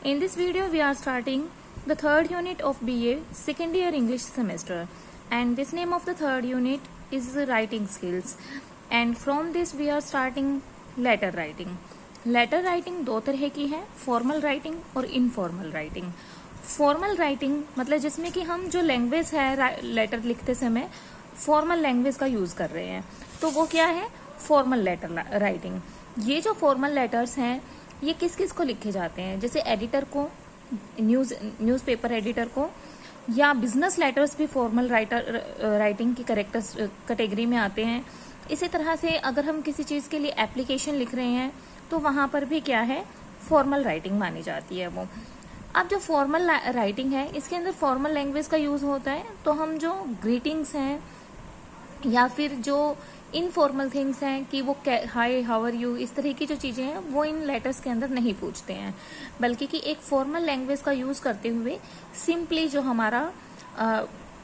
In this video, we are starting the third unit of BA second year English semester, and this name of the third unit is writing skills. And from this, we are starting letter writing. Letter writing दो तरह की है, formal writing और informal writing. Formal writing मतलब जिसमें कि हम जो लैंग्वेज है लेटर लिखते समय फॉर्मल लैंग्वेज का यूज कर रहे हैं, तो वो क्या है, फॉर्मल लेटर राइटिंग. ये जो फॉर्मल लेटर्स हैं ये किस किस को लिखे जाते हैं, जैसे एडिटर को, न्यूज़पेपर एडिटर को, या बिजनेस लेटर्स भी फॉर्मल राइटिंग की कैटेगरी में आते हैं. इसी तरह से अगर हम किसी चीज के लिए एप्लीकेशन लिख रहे हैं तो वहां पर भी क्या है, फॉर्मल राइटिंग मानी जाती है वो. अब जो फॉर्मल राइटिंग है इसके अंदर फॉर्मल लैंग्वेज का यूज होता है, तो हम जो ग्रीटिंग्स हैं या फिर जो इनफॉर्मल थिंग्स हैं कि वो हाय हाउ आर यू, इस तरह की जो चीजें हैं वो इन लेटर्स के अंदर नहीं पूछते हैं, बल्कि कि एक फॉर्मल लैंग्वेज का यूज करते हुए सिंपली जो हमारा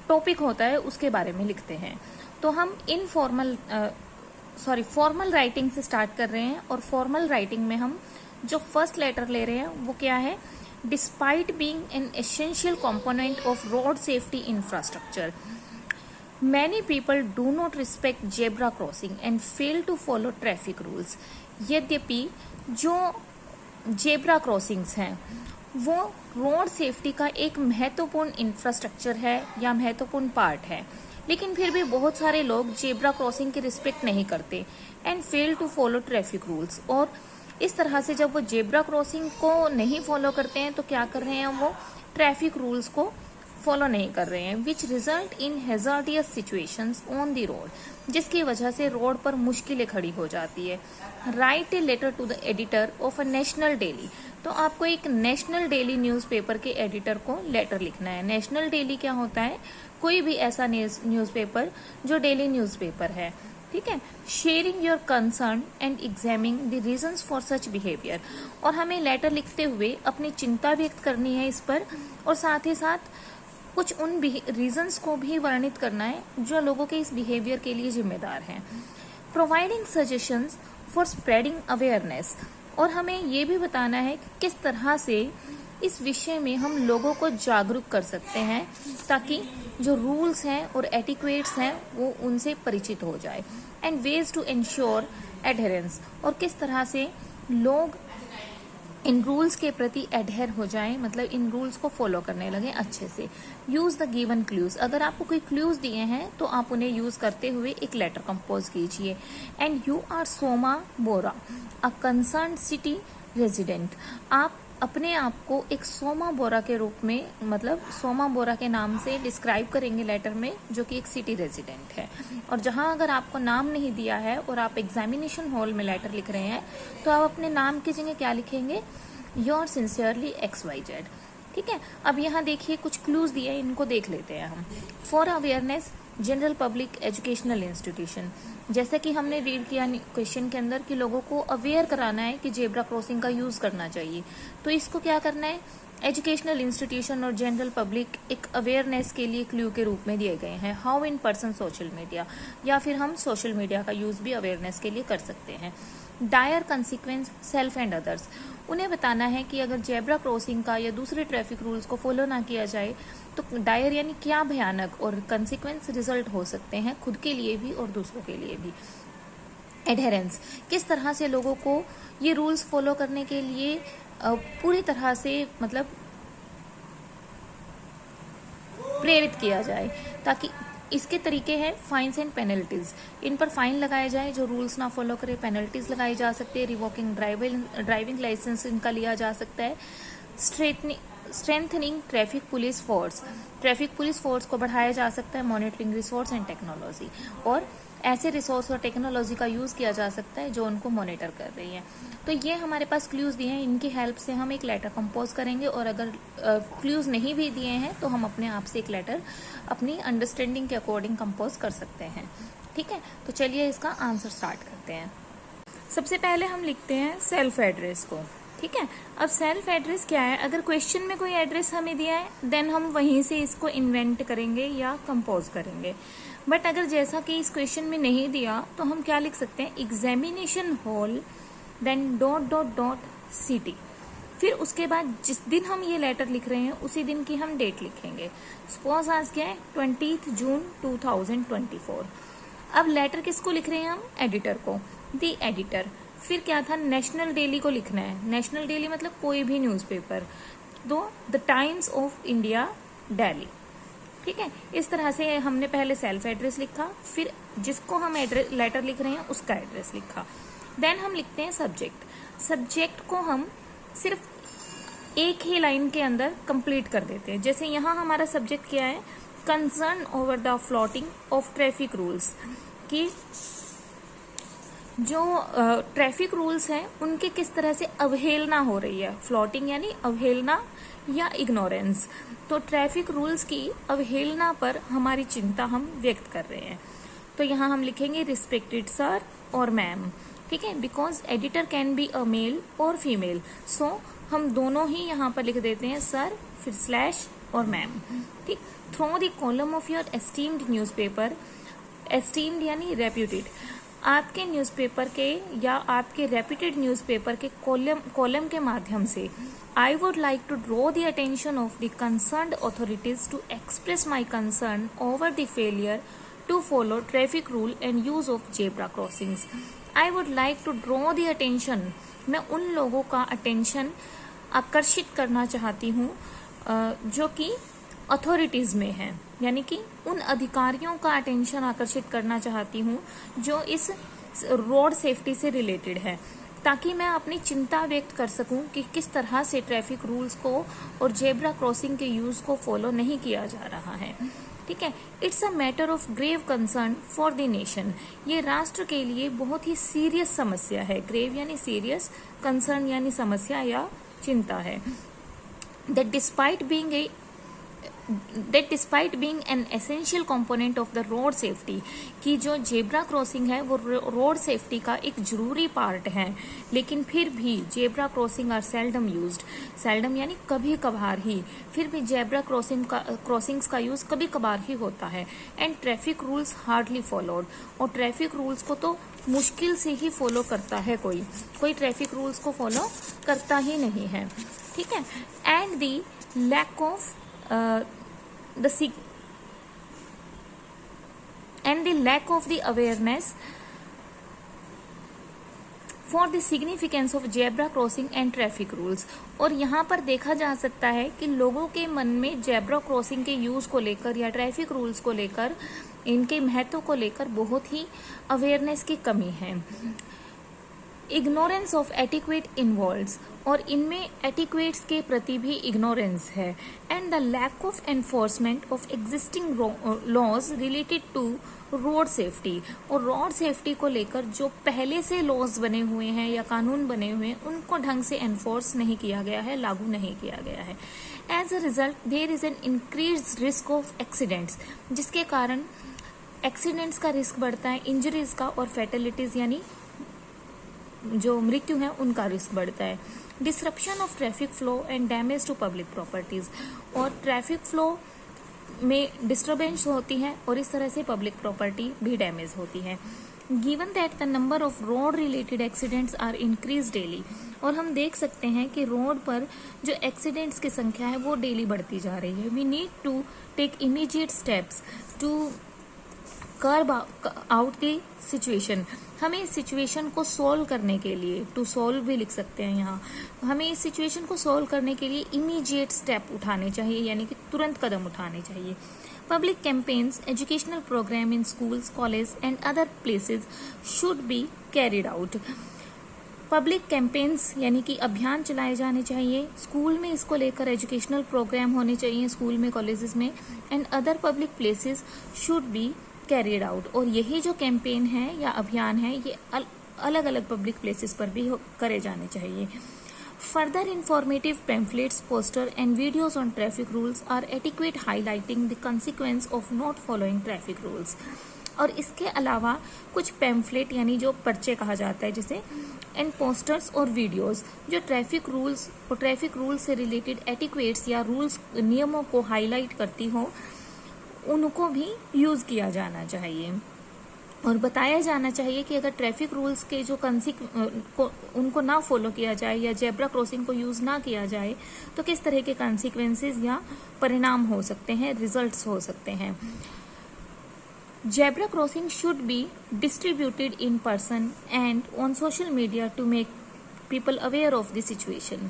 टॉपिक होता है उसके बारे में लिखते हैं. तो हम फॉर्मल राइटिंग से स्टार्ट कर रहे हैं, और फॉर्मल राइटिंग में हम जो फर्स्ट लेटर ले रहे हैं वो क्या है, despite being an essential component of road safety infrastructure, many people do not respect zebra crossing and fail to follow traffic rules. यद्यपि जो जेब्रा क्रॉसिंग्स हैं वो रोड सेफ्टी का एक महत्वपूर्ण इंफ्रास्ट्रक्चर है या महत्वपूर्ण पार्ट है, लेकिन फिर भी बहुत सारे लोग जेब्रा क्रॉसिंग की रिस्पेक्ट नहीं करते and fail to follow traffic rules. और इस तरह से जब वो जेब्रा क्रॉसिंग को नहीं फॉलो करते हैं तो क्या कर रहे हैं, वो ट्रैफिक रूल्स को फॉलो नहीं कर रहे हैं, which result in hazardous situations on the road, जिसकी वजह से रोड पर मुश्किलें खड़ी हो जाती है. Write a letter to the editor of a national daily. तो आपको एक नेशनल डेली न्यूज़पेपर के एडिटर को लेटर लिखना है. नेशनल डेली क्या होता है, कोई भी ऐसा न्यूज़पेपर जो डेली न्यूज़पेपर है, ठीक है. Sharing your concern and examining the reasons for such behaviour. और हमें लेटर लिखते हुए अपनी चिंता व्यक्त करनी है इस पर, और साथ ही साथ कुछ उन रीजंस को भी वर्णित करना है जो लोगों के इस बिहेवियर के लिए जिम्मेदार हैं. Providing suggestions for spreading awareness. और हमें ये भी बताना है कि किस तरह से इस विषय में हम लोगों को जागरूक कर सकते हैं ताकि जो रूल्स हैं और एटिक्वेट्स हैं वो उनसे परिचित हो जाए. And ways to ensure adherence. और किस तरह से लोग इन रूल्स के प्रति एडहेर हो जाएं, मतलब इन रूल्स को फॉलो करने लगे अच्छे से. Use the given clues. अगर आपको कोई क्लूज दिए हैं तो आप उन्हें यूज करते हुए एक लेटर कंपोज कीजिए. And you are Soma Bora, a concern city resident. आप अपने आप को एक सोमा बोरा के रूप में, मतलब सोमा बोरा के नाम से डिस्क्राइब करेंगे लेटर में, जो कि एक सिटी रेजिडेंट है. और जहां अगर आपको नाम नहीं दिया है और आप एग्जामिनेशन हॉल में लेटर लिख रहे हैं तो आप अपने नाम की जगह क्या लिखेंगे, योर सिंसियरली XYZ. ठीक है. अब यहाँ देखिए कुछ क्लूज दिए हैं, इनको देख लेते हैं हम. For awareness general public educational institution. जैसे कि हमने रीड किया क्वेश्चन के अंदर कि लोगों को अवेयर कराना है कि जेब्रा क्रॉसिंग का यूज करना चाहिए, तो इसको क्या करना है, एजुकेशनल इंस्टीट्यूशन और जनरल पब्लिक एक अवेयरनेस के लिए क्लू के रूप में दिए गए हैं. How in person social media, या फिर हम सोशल मीडिया का यूज भी अवेयरनेस के लिए कर सकते हैं. Dire consequence self and others. उन्हें बताना है कि अगर जेब्रा क्रॉसिंग का या दूसरे ट्रैफिक रूल्स को फॉलो ना किया जाए तो डायर यानी क्या भयानक और कंसिक्वेंस रिजल्ट हो सकते हैं खुद के लिए भी और दूसरों के लिए भी. एडहेरेंस. किस तरह से लोगों को ये रूल्स फॉलो करने के लिए पूरी तरह से मतलब प्रेरित किया जाए, ताकि इसके तरीके हैं फाइन्स एंड पेनल्टीज. इन पर फाइन लगाया जाए जो रूल्स ना फॉलो करे, पेनल्टीज लगाई जा सकती है, रिवोकिंग ड्राइविंग लाइसेंस इनका लिया जा सकता है. Strengthening traffic police force. Traffic police force को बढ़ाया जा सकता है. Monitoring resource and technology. और ऐसे रिसोर्स और टेक्नोलॉजी का यूज किया जा सकता है जो उनको मॉनिटर कर रही है. तो ये हमारे पास क्लूज दिए हैं, इनकी हेल्प से हम एक लेटर कंपोज करेंगे. और अगर क्लूज नहीं भी दिए हैं तो हम अपने आप से एक लेटर अपनी अंडरस्टैंडिंग के अकॉर्डिंग कंपोज कर सकते हैं. ठीक है. तो चलिए इसका आंसर स्टार्ट करते हैं. सबसे पहले हम लिखते हैं सेल्फ एड्रेस को. ठीक है. अब सेल्फ एड्रेस क्या है, अगर क्वेश्चन में कोई एड्रेस हमें दिया है देन हम वहीं से इसको इन्वेंट करेंगे या कंपोज करेंगे. बट अगर जैसा कि इस क्वेश्चन में नहीं दिया तो हम क्या लिख सकते हैं, examination hall then dot dot dot city. फिर उसके बाद जिस दिन हम ये लेटर लिख रहे हैं उसी दिन की हम डेट लिखेंगे। सपोज आज क्या है 20 जून 2024। अब लेटर किसको लिख रहे हैं हम? एडिटर को, दी एडिटर। फिर क्या था? नेशनल डेली को लिखना है। नेशनल डेली मतलब कोई भी न्यूज़पेपर, तो the times of India daily. ठीक है, इस तरह से हमने पहले सेल्फ एड्रेस लिखा, फिर जिसको हम एड्रेस लेटर लिख रहे हैं उसका एड्रेस लिखा। देन हम लिखते हैं सब्जेक्ट। सब्जेक्ट को हम सिर्फ एक ही लाइन के अंदर कंप्लीट कर देते हैं। जैसे यहाँ हमारा सब्जेक्ट क्या है? Concern over the floating of traffic rules, कि जो ट्रैफिक रूल्स हैं उनके किस तरह से अवहेलना हो रही है। फ्लॉटिंग यानी अवहेलना या इग्नोरेंस। तो ट्रैफिक रूल्स की अवहेलना पर हमारी चिंता हम व्यक्त कर रहे हैं। तो यहाँ हम लिखेंगे रिस्पेक्टेड सर और मैम। ठीक है, because editor can be a male or female, so हम दोनों ही यहाँ पर लिख देते हैं सर फिर स्लैश और मैम। ठीक, through the column of your esteemed newspaper. Esteemed यानी रेप्यूटेड। आपके न्यूज़पेपर के या आपके रेप्यूटेड न्यूज़पेपर के कॉलम के माध्यम से I would like to draw the attention of the concerned authorities to express my concern over the failure to follow traffic rule and use of zebra crossings. I would like to draw the attention, मैं उन लोगों का attention आकर्षित करना चाहती हूँ जो कि अथॉरिटीज में हैं, यानी कि उन अधिकारियों का अटेंशन आकर्षित करना चाहती हूँ जो इस रोड सेफ्टी से रिलेटेड है, ताकि मैं अपनी चिंता व्यक्त कर सकूं कि किस तरह से ट्रैफिक रूल्स को और जेब्रा क्रॉसिंग के यूज को फॉलो नहीं किया जा रहा है। ठीक है, it's a matter of grave concern for the nation. ये राष्ट्र के लिए बहुत ही सीरियस समस्या है। ग्रेव यानी सीरियस, कंसर्न यानी समस्या या चिंता है। That despite being an essential component of the road safety, कि जो जेब्रा क्रॉसिंग है वो रोड सेफ्टी का एक जरूरी पार्ट है, लेकिन फिर भी zebra crossing are seldom used. Seldom यानी कभी कभार ही, फिर भी जेब्रा क्रॉसिंग्स का यूज कभी कभार ही होता है। And traffic rules hardly followed, और ट्रैफिक रूल्स को तो मुश्किल से ही फॉलो करता है। कोई ट्रैफिक रूल्स को फॉलो करता ही नहीं है। ठीक है, and the lack of the lack of the awareness for the significance of zebra crossing and traffic rules। और यहाँ पर देखा जा सकता है कि लोगों के मन में जेब्रा क्रॉसिंग के यूज को लेकर या ट्रैफिक रूल्स को लेकर, इनके महत्व को लेकर बहुत ही अवेयरनेस की कमी है। इग्नोरेंस ऑफ एटिक्वेट इन्वॉल्व्स, और इनमें एटिक्वेट्स के प्रति भी इग्नोरेंस है। And the lack of enforcement of existing laws related to road safety, और रोड सेफ्टी को लेकर जो पहले से लॉज बने हुए हैं या कानून बने हुए हैं उनको ढंग से एनफोर्स नहीं किया गया है, लागू नहीं किया गया है। As a result there is an increase risk of accidents, जिसके कारण एक्सीडेंट्स का रिस्क बढ़ता है, इंजरीज का और फैटेलिटीज यानी जो मृत्यु है उनका रिस्क बढ़ता है। Disruption of traffic flow and damage to public properties, और ट्रैफिक फ्लो में डिस्टर्बेंस होती है और इस तरह से पब्लिक प्रॉपर्टी भी डैमेज होती है। Given that the number of road related accidents are increase daily, और हम देख सकते हैं कि रोड पर जो एक्सीडेंट्स की संख्या है वो डेली बढ़ती जा रही है। We need to take immediate steps to curb out the situation. हमें इस सिचुएशन को सॉल्व करने के लिए, टू सॉल्व भी लिख सकते हैं यहाँ, हमें इस सिचुएशन को सॉल्व करने के लिए इमीडिएट स्टेप उठाने चाहिए, यानी कि तुरंत कदम उठाने चाहिए। Public campaigns, educational program in schools, college and other places should be carried out. Public campaigns यानी कि अभियान चलाए जाने चाहिए, स्कूल में इसको लेकर एजुकेशनल प्रोग्राम होने चाहिए, स्कूल में, कॉलेजेस में, and other public places should be carried out. और यही जो कैंपेन है या अभियान है ये अलग अलग पब्लिक प्लेसेस पर भी करे जाने चाहिए। Further informative pamphlets, poster and videos on traffic rules are adequate highlighting the consequence of not following traffic rules. और इसके अलावा कुछ पैम्फलेट यानी जो पर्चे कहा जाता है जैसे, एंड पोस्टर्स और वीडियोस जो ट्रैफिक रूल्स और ट्रैफिक रूल्स से रिलेटेड एटिक्वेट्स या रूल्स, नियमों को हाईलाइट करती हो, उनको भी यूज किया जाना चाहिए। और बताया जाना चाहिए कि अगर ट्रैफिक रूल्स के जो उनको ना फॉलो किया जाए या जेब्रा क्रॉसिंग को यूज ना किया जाए तो किस तरह के कॉन्सिक्वेंसेस या परिणाम हो सकते हैं, रिजल्ट्स हो सकते हैं। Zebra crossing should be distributed in person and on social media to make people aware of the situation.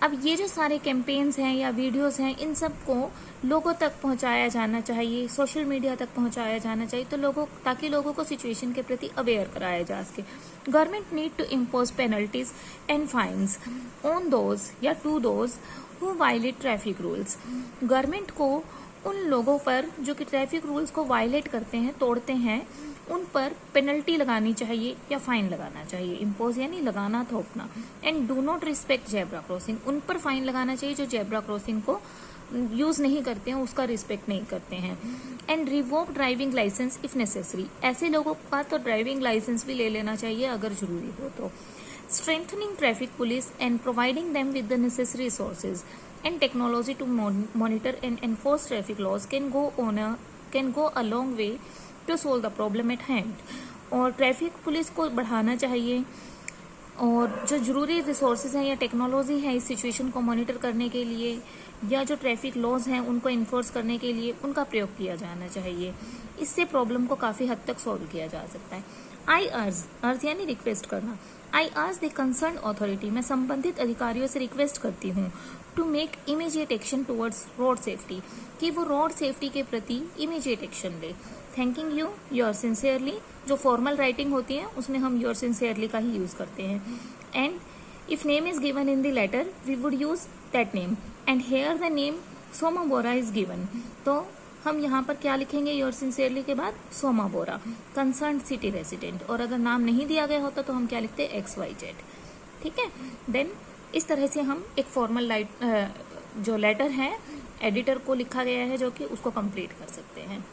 अब ये जो सारे कैंपेन्स हैं या वीडियोस हैं, इन सब को लोगों तक पहुंचाया जाना चाहिए, सोशल मीडिया तक पहुंचाया जाना चाहिए, तो ताकि लोगों को सिचुएशन के प्रति अवेयर कराया जा सके। Government need to impose penalties and fines on those या to those who violate traffic rules. Government को उन लोगों पर जो कि ट्रैफिक रूल्स को वायलेट करते हैं, तोड़ते हैं, उन पर पेनल्टी लगानी चाहिए या फाइन लगाना चाहिए। इम्पोज यानी लगाना, थोपना। And do not respect zebra crossing, उन पर फाइन लगाना चाहिए जो जेब्रा क्रॉसिंग को यूज नहीं करते हैं, उसका रिस्पेक्ट नहीं करते हैं। And revoke driving licence if necessary, ऐसे लोगों का तो ड्राइविंग लाइसेंस भी ले लेना चाहिए अगर जरूरी हो तो। Strengthening traffic police and providing them with the necessary resources and technology to monitor and enforce traffic laws can go a long way to solve the problem at hand। और traffic police को बढ़ाना चाहिए और जो जरूरी resources हैं या technology है इस सिचुएशन को मॉनिटर करने के लिए या जो ट्रैफिक लॉज हैं उनको इन्फोर्स करने के लिए उनका प्रयोग किया जाना चाहिए। इससे प्रॉब्लम को काफी हद तक सॉल्व किया जा सकता है। आई अर्ज यानी रिक्वेस्ट करना। आई आज द कंसर्न अथॉरिटी, मैं संबंधित अधिकारियों से रिक्वेस्ट करती हूँ to make immediate action towards road safety, कि वो रोड सेफ्टी के प्रति इमीडिएट एक्शन ले। थैंकिंग यू, योर सिंसियरली, जो फॉर्मल राइटिंग होती है उसमें हम योर सिंसियरली का ही यूज करते हैं। And if name is given in the letter we would use that name and here the name Soma Bora is given, तो हम यहाँ पर क्या लिखेंगे योर सिंसियरली के बाद सोमा बोरा, कंसर्न सिटी रेसिडेंट। और अगर नाम नहीं दिया गया होता तो हम क्या लिखते XYZ। ठीक है, देन इस तरह से हम एक फॉर्मल जो लेटर है एडिटर को लिखा गया है जो कि उसको कंप्लीट कर सकते हैं।